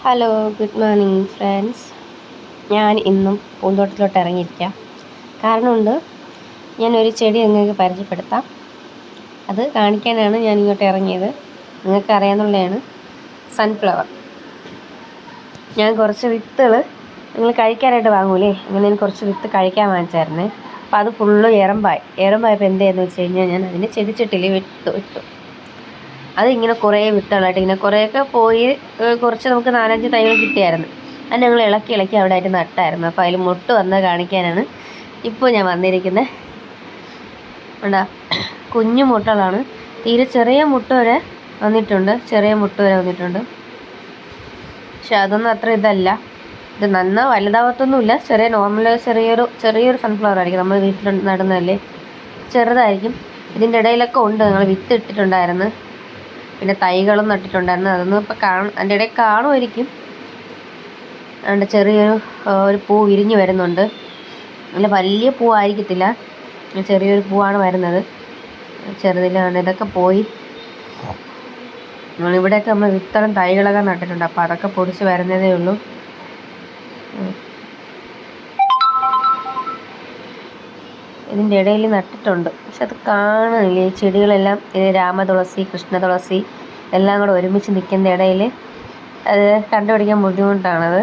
Hello, good morning friends. ഞാൻ ഇന്നും പൂന്തോട്ടത്തിലോട്ട് ഇറങ്ങിയിരിക്കാം. കാരണമുണ്ട്. ഞാനൊരു ചെടി നിങ്ങൾക്ക് പരിചയപ്പെടുത്താം. അത് കാണിക്കാനാണ് ഞാൻ ഇങ്ങോട്ട് ഇറങ്ങിയത്. നിങ്ങൾക്ക് അറിയാവുന്നതാണ് സൺഫ്ലവർ. ഞാൻ കുറച്ച് വിത്തുകൾ നിങ്ങൾ കഴിക്കാനായിട്ട് വാങ്ങൂലേ, അങ്ങനെ ഞാൻ കുറച്ച് വിത്ത് കഴിക്കാൻ വാങ്ങിച്ചായിരുന്നേ. അപ്പോൾ അത് ഫുള്ള് എറമ്പായപ്പോൾ എന്ത് ചെയ്യുന്നു വെച്ച് കഴിഞ്ഞാൽ ഞാൻ അതിന് ചെടിച്ചട്ടിൽ ഇട്ടു. അതിങ്ങനെ കുറേ വിത്തുകളായിട്ട് ഇങ്ങനെ കുറേയൊക്കെ പോയി, കുറച്ച് നമുക്ക് 4-5 തൈകൾ കിട്ടിയായിരുന്നു. അത് ഞങ്ങൾ ഇളക്കി അവിടെ ആയിട്ട് നട്ടായിരുന്നു. അപ്പോൾ അതിൽ മുട്ട് വന്നത് കാണിക്കാനാണ് ഇപ്പോൾ ഞാൻ വന്നിരിക്കുന്നത്. ഉണ്ടാ കുഞ്ഞു മുട്ടകളാണ്, തീരെ ചെറിയ മുട്ട വരെ വന്നിട്ടുണ്ട്. പക്ഷെ അതൊന്നും അത്ര ഇതല്ല. ഇത് നന്നാ വലുതാവത്തൊന്നുമില്ല. ചെറിയൊരു സൺഫ്ലവർ ആയിരിക്കും. നമ്മൾ വീട്ടിൽ നടുന്നതല്ലേ, ചെറുതായിരിക്കും. ഇതിൻ്റെ ഇടയിലൊക്കെ ഉണ്ട്, ഞങ്ങൾ വിത്ത് ഇട്ടിട്ടുണ്ടായിരുന്നു. പിന്നെ തൈകളും നട്ടിട്ടുണ്ടായിരുന്നു. അതൊന്നും ഇപ്പോൾ അതിൻ്റെ ഇടയിൽ കാണുമായിരിക്കും. അതുകൊണ്ട് ചെറിയൊരു പൂ വിരിഞ്ഞ് വരുന്നുണ്ട്. നല്ല വലിയ പൂവായിരിക്കത്തില്ല, ചെറിയൊരു പൂവാണ് വരുന്നത്. ചെറുതിലാണ്. ഇതൊക്കെ പോയി. ഇവിടെയൊക്കെ നമ്മൾ വിത്തളം തൈകളൊക്കെ നട്ടിട്ടുണ്ട്. അപ്പോൾ അതൊക്കെ പൊടിച്ച് വരുന്നതേ ഉള്ളൂ. ഇതിൻ്റെ ഇടയിൽ നട്ടിട്ടുണ്ട്, പക്ഷെ അത് കാണുന്നില്ല. ഈ ചെടികളെല്ലാം രാമതുളസി, കൃഷ്ണതുളസി എല്ലാം കൂടെ ഒരുമിച്ച് നിൽക്കുന്ന ഇടയിൽ അത് കണ്ടുപിടിക്കാൻ ബുദ്ധിമുട്ടാണത്.